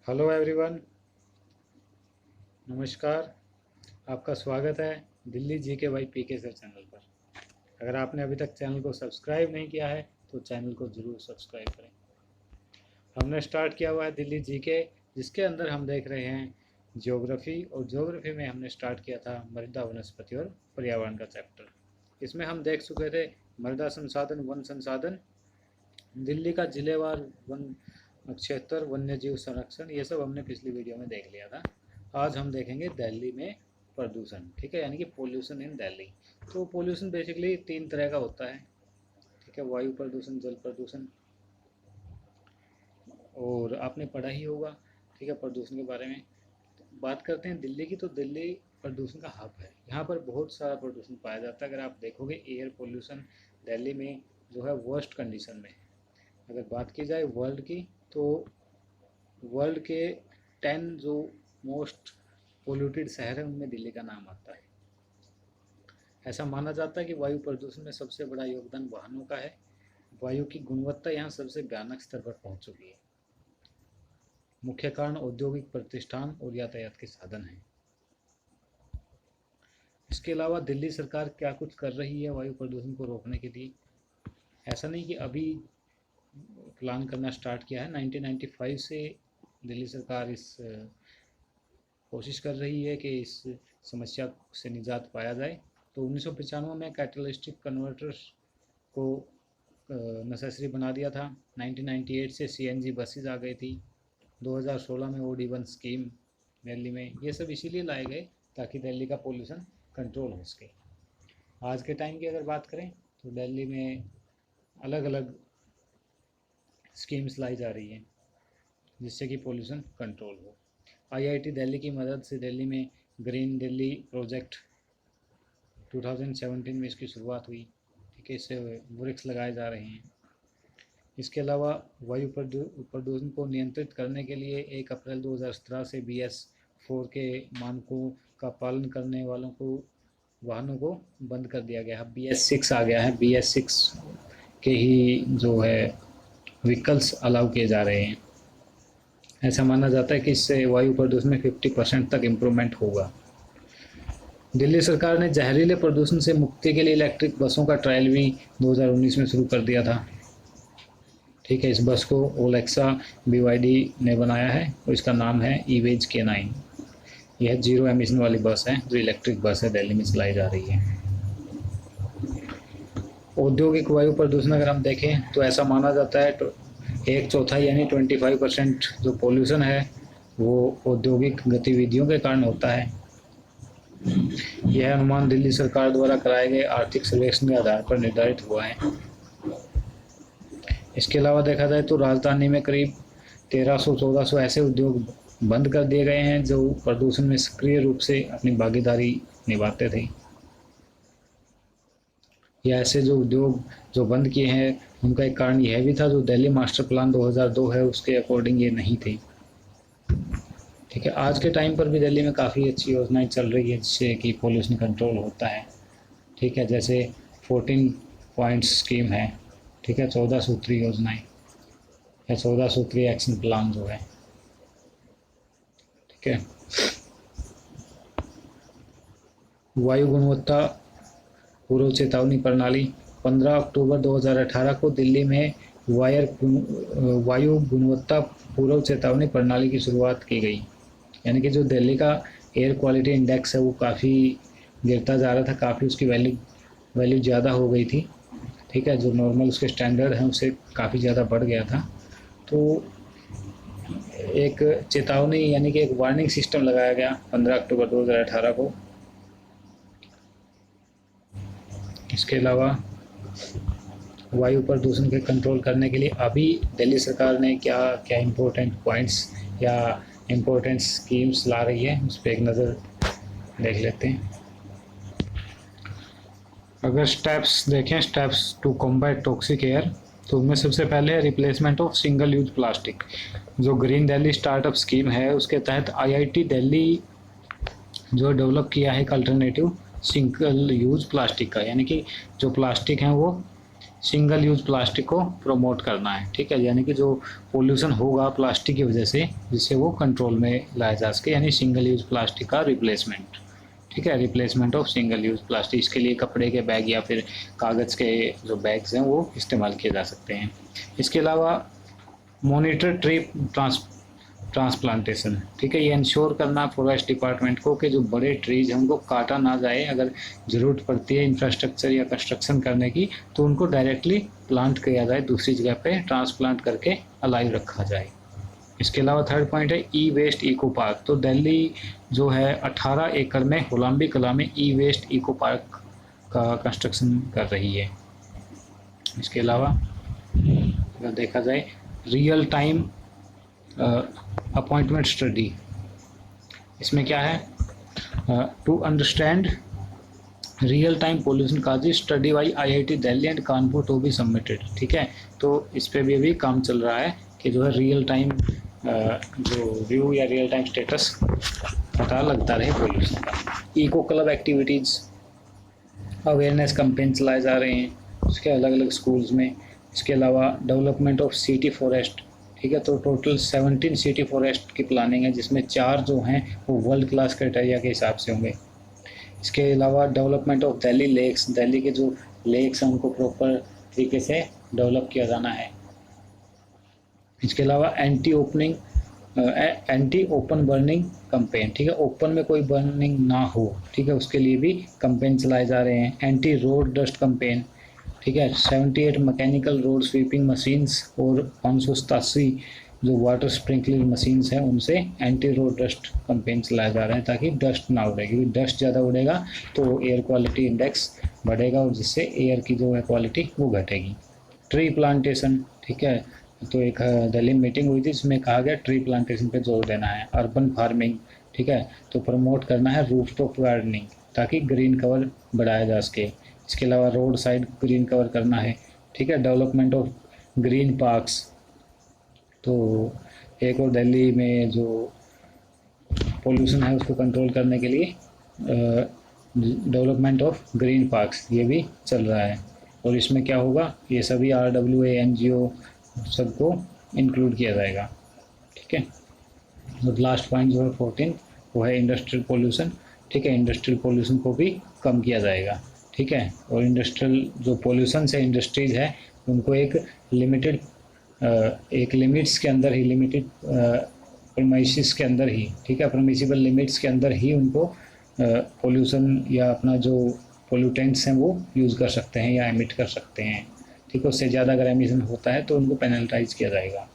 Hello everyone, नमस्कार। आपका स्वागत है दिल्ली जी के बाई पी के सर चैनल पर। अगर आपने अभी तक चैनल को सब्सक्राइब नहीं किया है तो चैनल को ज़रूर सब्सक्राइब करें। हमने स्टार्ट किया हुआ है दिल्ली जी के, जिसके अंदर हम देख रहे हैं ज्योग्राफी, और ज्योग्राफी में हमने स्टार्ट किया था मृदा वनस्पति और पर्यावरण का चैप्टर। इसमें हम देख चुके थे मृदा संसाधन, वन संसाधन, दिल्ली का जिलेवार वन क्षेत्र, वन्य जीव संरक्षण, ये सब हमने पिछली वीडियो में देख लिया था। आज हम देखेंगे दिल्ली में प्रदूषण, ठीक है, यानी कि पोल्यूशन इन दिल्ली। तो पोल्यूशन बेसिकली तीन तरह का होता है, ठीक है। वायु प्रदूषण, जल प्रदूषण, और आपने पढ़ा ही होगा, ठीक है, प्रदूषण के बारे में। बात करते हैं दिल्ली की, तो दिल्ली प्रदूषण का हब है। यहाँ पर बहुत सारा प्रदूषण पाया जाता है। अगर आप देखोगे एयर पोल्यूशन दिल्ली में जो है वर्स्ट कंडीशन में है। अगर बात की जाए वर्ल्ड की, तो वर्ल्ड के 10 जो मोस्ट पोल्यूटेड शहर हैं उनमें दिल्ली का नाम आता है। ऐसा माना जाता है कि वायु प्रदूषण में सबसे बड़ा योगदान वाहनों का है। वायु की गुणवत्ता यहाँ सबसे भयानक स्तर पर पहुँच चुकी है। मुख्य कारण औद्योगिक प्रतिष्ठान और यातायात के साधन हैं। इसके अलावा दिल्ली सरकार क्या कुछ कर रही है वायु प्रदूषण को रोकने के लिए? ऐसा नहीं कि अभी प्लान करना स्टार्ट किया है। 1995 से दिल्ली सरकार इस कोशिश कर रही है कि इस समस्या से निजात पाया जाए। तो 1995 में कैटलिस्टिक कन्वर्टर्स को नेसेसरी बना दिया था। 1998 से सीएनजी बसेज आ गई थी। 2016 में OD1 स्कीम दिल्ली में, ये सब इसीलिए लाए गए ताकि दिल्ली का पोल्यूशन कंट्रोल हो सके। आज के टाइम की अगर बात करें तो दिल्ली में अलग अलग स्कीम्स लाई जा रही हैं जिससे कि पोल्यूशन कंट्रोल हो। आईआईटी दिल्ली की मदद से दिल्ली में ग्रीन दिल्ली प्रोजेक्ट 2017 में इसकी शुरुआत हुई, ठीक है। इससे वृक्ष लगाए जा रहे हैं। इसके अलावा वायु प्रदूषण को नियंत्रित करने के लिए 1 अप्रैल 2017 से BS4 के मानकों का पालन करने वालों को वाहनों को बंद कर दिया गया है। BS6 आ गया है। BS6 के ही जो है व्हीकल्स अलाउ किए जा रहे हैं। ऐसा माना जाता है कि इससे वायु प्रदूषण में 50% तक इम्प्रूवमेंट होगा। दिल्ली सरकार ने जहरीले प्रदूषण से मुक्ति के लिए इलेक्ट्रिक बसों का ट्रायल भी 2019 में शुरू कर दिया था, ठीक है। इस बस को ओलेक्सा BYD ने बनाया है और इसका नाम है ईवेज K9। यह 0 एमिशन वाली बस है जो इलेक्ट्रिक बस है, दिल्ली में चलाई जा रही है। औद्योगिक वायु प्रदूषण अगर हम देखें तो ऐसा माना जाता है तो 1/4 यानी 25% जो पोल्यूशन है वो औद्योगिक गतिविधियों के कारण होता है। यह अनुमान दिल्ली सरकार द्वारा कराए गए आर्थिक सर्वेक्षण के आधार पर निर्धारित हुआ है। इसके अलावा देखा जाए तो राजधानी में करीब 1300-1400 ऐसे उद्योग बंद कर दिए गए हैं जो प्रदूषण में सक्रिय रूप से अपनी भागीदारी निभाते थे। या ऐसे जो उद्योग जो बंद किए हैं उनका एक कारण यह भी था, जो दिल्ली मास्टर प्लान 2002 है उसके अकॉर्डिंग ये नहीं थे, ठीक है। आज के टाइम पर भी दिल्ली में काफ़ी अच्छी योजनाएं चल रही है जिससे कि पोल्यूशन कंट्रोल होता है, ठीक है। जैसे 14 पॉइंट स्कीम है, ठीक है, 14 सूत्री योजनाएं या 14 सूत्री एक्शन प्लान जो है, ठीक है। वायु गुणवत्ता पूर्व चेतावनी प्रणाली 15 अक्टूबर 2018 को दिल्ली में वायु गुणवत्ता पूर्व चेतावनी प्रणाली की शुरुआत की गई। यानी कि जो दिल्ली का एयर क्वालिटी इंडेक्स है वो काफ़ी गिरता जा रहा था, काफ़ी उसकी वैल्यू ज़्यादा हो गई थी, ठीक है। जो नॉर्मल उसके स्टैंडर्ड हैं उससे काफ़ी ज़्यादा बढ़ गया था। तो एक चेतावनी यानी कि एक वार्निंग सिस्टम लगाया गया 15 अक्टूबर 2018 को। इसके अलावा वायु प्रदूषण के कंट्रोल करने के लिए अभी दिल्ली सरकार ने क्या क्या इम्पोर्टेंट पॉइंट्स या इम्पोर्टेंट स्कीम्स ला रही है उस पर एक नज़र देख लेते हैं। अगर स्टेप्स देखें, steps to combat toxic air, तो उनमें सबसे पहले है replacement of single use plastic. जो ग्रीन दिल्ली स्टार्टअप स्कीम है उसके तहत आईआईटी दिल्ली जो डेवलप किया है एक अल्टरनेटिव सिंगल यूज प्लास्टिक का, यानी कि जो प्लास्टिक हैं वो सिंगल यूज प्लास्टिक को प्रमोट करना है, ठीक है, यानी कि जो पोल्यूशन होगा प्लास्टिक की वजह से जिससे वो कंट्रोल में लाया जा सके, यानी सिंगल यूज प्लास्टिक का रिप्लेसमेंट, ठीक है, replacement of single use plastic. इसके लिए कपड़े के बैग या फिर कागज़ के जो बैग्स हैं वो इस्तेमाल किए जा सकते हैं। इसके अलावा मॉनिटर ट्री ट्रांसप्लांटेशन, ठीक है, ये इंश्योर करना फॉरेस्ट डिपार्टमेंट को कि जो बड़े ट्रीज हैं उनको काटा ना जाए, अगर ज़रूरत पड़ती है इंफ्रास्ट्रक्चर या कंस्ट्रक्शन करने की तो उनको डायरेक्टली प्लांट किया जाए, दूसरी जगह पे ट्रांसप्लांट करके अलाइव रखा जाए। इसके अलावा थर्ड पॉइंट है ई वेस्ट इको पार्क। तो दिल्ली जो है 18 एकड़ में होलाम्बी कला में ई वेस्ट इको पार्क का कंस्ट्रक्शन कर रही है। इसके अलावा अगर देखा जाए रियल टाइम अपॉइंटमेंट स्टडी, इसमें क्या है, to understand real time pollution causes study by IIT Delhi and Kanpur to be submitted, ठीक है, तो इस पर भी अभी काम चल रहा है कि जो है रियल टाइम जो व्यू या रियल टाइम स्टेटस पता लगता रहे पोल्यूशन का। Eco club activities awareness campaign चलाए जा रहे हैं उसके अलग अलग स्कूल्स में। इसके अलावा डेवलपमेंट ऑफ सिटी फॉरेस्ट, ठीक है, तो टोटल 17 सिटी फॉरेस्ट की प्लानिंग है जिसमें 4 जो हैं वो वर्ल्ड क्लास क्राइटेरिया के हिसाब से होंगे। इसके अलावा development of Delhi lakes, Delhi के जो लेक्स हैं उनको प्रॉपर तरीके से डेवलप किया जाना है। इसके अलावा एंटी ओपन बर्निंग कंपेन, ठीक है, ओपन में कोई बर्निंग ना हो, ठीक है, उसके लिए भी कंपेन चलाए जा रहे हैं। एंटी रोड डस्ट कंपेन, ठीक है, 78 मैकेनिकल रोड स्वीपिंग मशीन्स और 587 जो वाटर स्प्रिंकलर मशीन्स हैं उनसे एंटी रोड डस्ट कंपेन चलाए जा रहे हैं ताकि डस्ट ना उड़े, क्योंकि डस्ट ज़्यादा उड़ेगा तो एयर क्वालिटी इंडेक्स बढ़ेगा और जिससे एयर की जो है क्वालिटी वो घटेगी। ट्री प्लांटेशन, ठीक है, तो एक दिल्ली मीटिंग हुई थी जिसमें कहा गया ट्री प्लांटेशन पे जोर देना है। अर्बन फार्मिंग, ठीक है, तो प्रमोट करना है रूफटॉप गार्डनिंग ताकि ग्रीन कवर बढ़ाया जा सके। इसके अलावा रोड साइड ग्रीन कवर करना है, ठीक है, डेवलपमेंट ऑफ ग्रीन पार्क्स, तो एक और दिल्ली में जो पोल्यूशन है उसको कंट्रोल करने के लिए डेवलपमेंट ऑफ ग्रीन पार्क्स ये भी चल रहा है। और इसमें क्या होगा, ये सभी RWA NGO सबको इंक्लूड किया जाएगा, ठीक है। और लास्ट पॉइंट जो है 14 वो है इंडस्ट्रियल पोल्यूशन, ठीक है, इंडस्ट्रियल पोल्यूशन को भी कम किया जाएगा, ठीक है। और इंडस्ट्रियल जो पोल्यूशन से इंडस्ट्रीज है उनको एक लिमिट्स के अंदर ही, लिमिटेड परमाइसिस के अंदर ही, ठीक है, परमिसिबल लिमिट्स के अंदर ही उनको पोल्यूशन या अपना जो पोल्यूटेंट्स हैं वो यूज़ कर सकते हैं या एमिट कर सकते हैं, ठीक है। उससे ज़्यादा अगर एमिशन होता है तो उनको पेनल्टाइज किया जाएगा।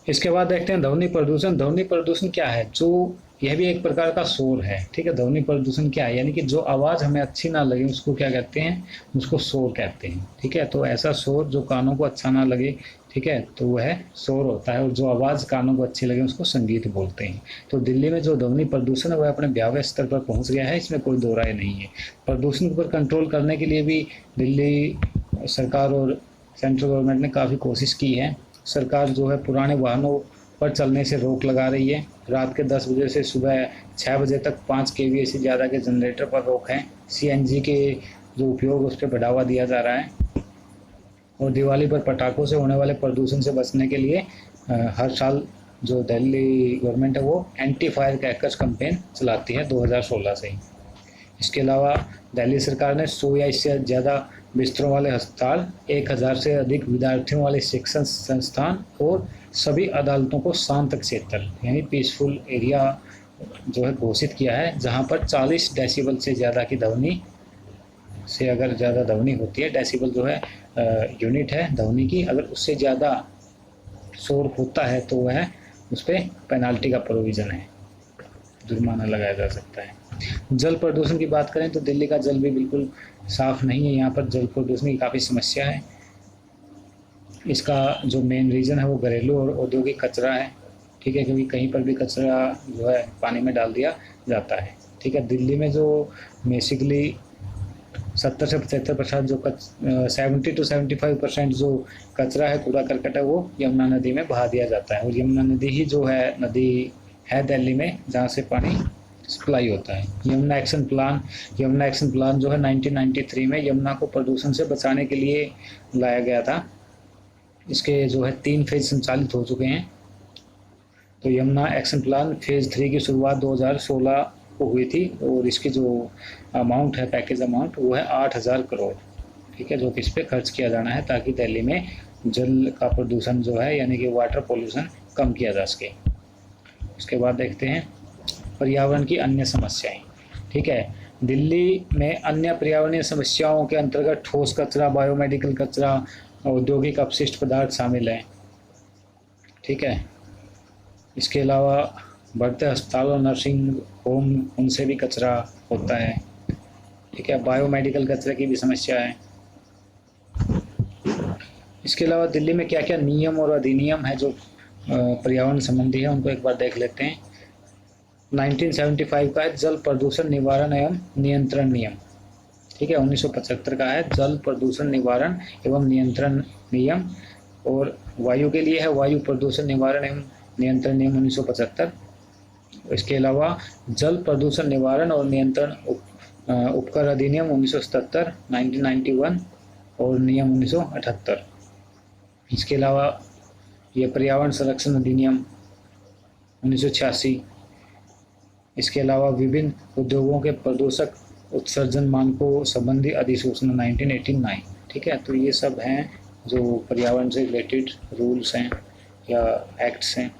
इसके बाद देखते हैं ध्वनि प्रदूषण। ध्वनि प्रदूषण क्या है, जो यह भी एक प्रकार का शोर है, ठीक है। ध्वनि प्रदूषण क्या है, यानी कि जो आवाज़ हमें अच्छी ना लगे उसको क्या कहते हैं, उसको शोर कहते हैं, ठीक है। तो ऐसा शोर जो कानों को अच्छा ना लगे, ठीक है, तो वह शोर होता है, और जो आवाज़ कानों को अच्छी लगे उसको संगीत बोलते हैं। तो दिल्ली में जो ध्वनि प्रदूषण है वह अपने भयावह स्तर पर पहुँच गया है, इसमें कोई दो राय नहीं है। प्रदूषण पर कंट्रोल करने के लिए भी दिल्ली सरकार और सेंट्रल गवर्नमेंट ने काफ़ी कोशिश की है। सरकार जो है पुराने वाहनों पर चलने से रोक लगा रही है। रात के 10 बजे से सुबह 6 बजे तक 5 kVA से ज़्यादा के जनरेटर पर रोक है। CNG के जो उपयोग उस पर बढ़ावा दिया जा रहा है। और दिवाली पर पटाखों से होने वाले प्रदूषण से बचने के लिए हर साल जो दिल्ली गवर्नमेंट है वो एंटी फायर क्रैकर्स कैंपेन चलाती है 2016 से ही। इसके अलावा दिल्ली सरकार ने 100 या इससे ज़्यादा बिस्तरों वाले अस्पताल, 1000 से अधिक विद्यार्थियों वाले शिक्षण संस्थान और सभी अदालतों को शांत क्षेत्र यानी पीसफुल एरिया जो है घोषित किया है, जहां पर 40 डेसिबल से ज़्यादा की ध्वनि से अगर ज़्यादा ध्वनि होती है, डेसिबल जो है यूनिट है ध्वनि की, अगर उससे ज़्यादा शोर होता है तो वह उस पर पेनाल्टी का प्रोविज़न है, जुर्माना लगाया जा सकता है। जल प्रदूषण की बात करें तो दिल्ली का जल भी बिल्कुल साफ़ नहीं है। यहाँ पर जल प्रदूषण की काफ़ी समस्या है। इसका जो मेन रीज़न है वो घरेलू और औद्योगिक कचरा है, ठीक है, क्योंकि कहीं पर भी कचरा जो है पानी में डाल दिया जाता है, ठीक है। दिल्ली में जो बेसिकली 70 से 75% जो 70 to 75% जो कचरा है, कूड़ा करकट है, वो यमुना नदी में बहा दिया जाता है। और यमुना नदी ही जो है नदी है दिल्ली में जहाँ से पानी सप्लाई होता है। यमुना एक्शन प्लान जो है 1993 में यमुना को प्रदूषण से बचाने के लिए लाया गया था। इसके जो है 3 फेज संचालित हो चुके हैं। तो यमुना एक्शन प्लान फेज़ 3 की शुरुआत 2016 को हुई थी और इसकी जो अमाउंट है, पैकेज अमाउंट, वो है 8,000 करोड़। ठीक है, जो कि इस पर खर्च किया जाना है ताकि दिल्ली में जल का प्रदूषण जो है यानी कि वाटर पोल्यूशन कम किया जा सके। उसके बाद देखते हैं पर्यावरण की अन्य समस्याएं। ठीक है, दिल्ली में अन्य पर्यावरणीय समस्याओं के अंतर्गत ठोस कचरा, बायोमेडिकल कचरा, औद्योगिक अपशिष्ट पदार्थ शामिल हैं। ठीक है, इसके अलावा बढ़ते अस्पताल और नर्सिंग होम, उनसे भी कचरा होता है। ठीक है, बायोमेडिकल कचरे की भी समस्या है। इसके अलावा दिल्ली में क्या क्या नियम और अधिनियम है जो पर्यावरण संबंधी है, उनको एक बार देख लेते हैं। 1975 का है जल प्रदूषण निवारण एवं नियंत्रण नियम। ठीक है, 1975 का है जल प्रदूषण निवारण एवं नियंत्रण नियम। और वायु के लिए है वायु प्रदूषण निवारण एवं नियंत्रण नियम 1975। इसके अलावा जल प्रदूषण निवारण और नियंत्रण उपकर अधिनियम 1977, 1991 और नियम 1978। इसके अलावा ये पर्यावरण संरक्षण अधिनियम 1986। इसके अलावा विभिन्न उद्योगों के प्रदूषक उत्सर्जन मानकों संबंधी अधिसूचना 1989। ठीक है, तो ये सब हैं जो पर्यावरण से रिलेटेड रूल्स हैं या एक्ट्स हैं।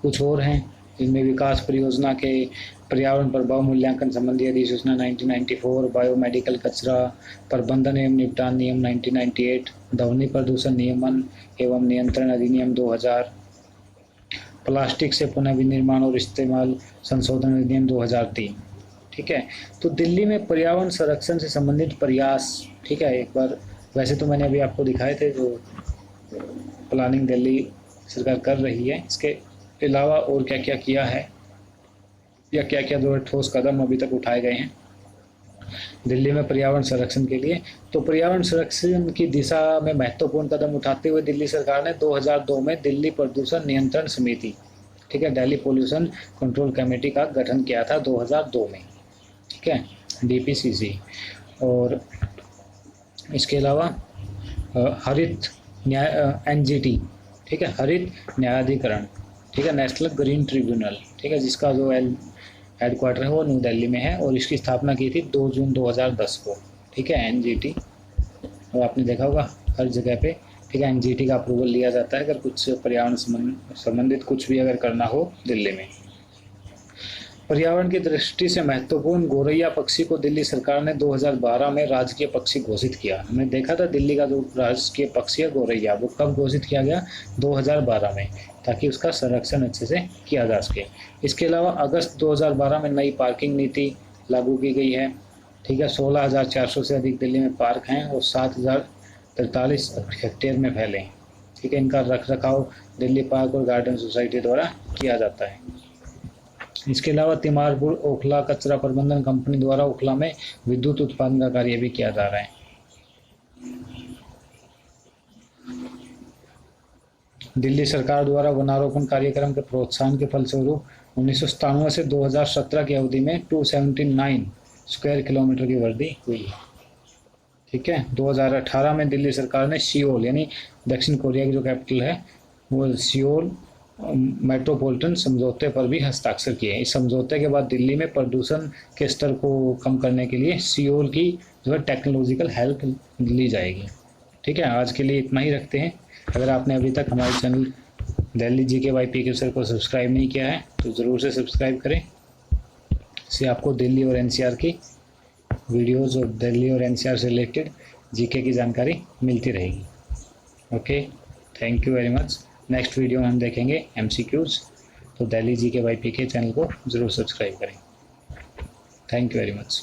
कुछ और हैं जिनमें विकास परियोजना के पर्यावरण प्रभाव मूल्यांकन संबंधी अधिसूचना 1994, बायोमेडिकल कचरा प्रबंधन एवं निपटान नियम 1998, ध्वनि प्रदूषण नियमन एवं नियंत्रण अधिनियम 2000, प्लास्टिक से पुनः विनिर्माण और इस्तेमाल संशोधन अधिनियम 2003। ठीक है, तो दिल्ली में पर्यावरण संरक्षण से संबंधित प्रयास, ठीक है, एक बार वैसे तो मैंने अभी आपको दिखाए थे जो प्लानिंग दिल्ली सरकार कर रही है। इसके अलावा और क्या क्या किया है या क्या क्या जो ठोस कदम अभी तक उठाए गए हैं दिल्ली में पर्यावरण संरक्षण के लिए। तो पर्यावरण संरक्षण की दिशा में महत्वपूर्ण कदम उठाते हुए दिल्ली सरकार ने 2002 में दिल्ली प्रदूषण नियंत्रण समिति, ठीक है, दिल्ली पोल्यूशन कंट्रोल कमेटी का गठन किया था 2002 में। ठीक है, DPCC। और इसके अलावा हरित न्याय NGT, ठीक है, हरित न्यायाधिकरण, ठीक है, नेशनल ग्रीन ट्रिब्यूनल, ठीक है, जिसका जो हेडक्वार्टर है वो न्यू दिल्ली में है और इसकी स्थापना की थी 2 जून 2010 को। ठीक है, NGT। और आपने देखा होगा हर जगह पे, ठीक है, NGT का अप्रूवल लिया जाता है अगर कुछ पर्यावरण संबंधित कुछ भी अगर करना हो दिल्ली में। पर्यावरण की दृष्टि से महत्वपूर्ण गौरैया पक्षी को दिल्ली सरकार ने 2012 में राजकीय पक्षी घोषित किया। हमने देखा था दिल्ली का जो राजकीय पक्षी है गौरैया, वो कब घोषित किया गया? 2012 में, ताकि उसका संरक्षण अच्छे से किया जा सके। इसके अलावा अगस्त 2012 में नई पार्किंग नीति लागू की गई है। ठीक है, 16,400 से अधिक दिल्ली में पार्क हैं और 7,043 हेक्टेयर में फैले हैं। ठीक है, इनका रख रखाव दिल्ली पार्क और गार्डन सोसाइटी द्वारा किया जाता है। इसके अलावा तिमारपुर ओखला कचरा प्रबंधन कंपनी द्वारा ओखला में विद्युत उत्पादन का कार्य भी किया जा रहा है। दिल्ली सरकार द्वारा वनारोपण कार्यक्रम के प्रोत्साहन के फलस्वरूप 1997 से 2017 की अवधि में 279 स्क्वायर किलोमीटर की वृद्धि हुई है। ठीक है, 2018 में दिल्ली सरकार ने सियोल यानी दक्षिण कोरिया की जो कैपिटल है वो सियोल मेट्रोपॉलिटन समझौते पर भी हस्ताक्षर किए। इस समझौते के बाद दिल्ली में प्रदूषण के स्तर को कम करने के लिए सियोल की जो है टेक्नोलॉजिकल हेल्प ली जाएगी। ठीक है, आज के लिए इतना ही रखते हैं। अगर आपने अभी तक हमारे channel Delhi GK by PK sir को सब्सक्राइब नहीं किया है तो ज़रूर से सब्सक्राइब करें। इससे आपको दिल्ली और NCR की वीडियोज़ और दिल्ली और NCR से रिलेटेड GK की जानकारी मिलती रहेगी। Okay, thank you very much. Next video में हम देखेंगे MCQs, तो Delhi GK by PK channel को ज़रूर सब्सक्राइब करें। Thank you very much.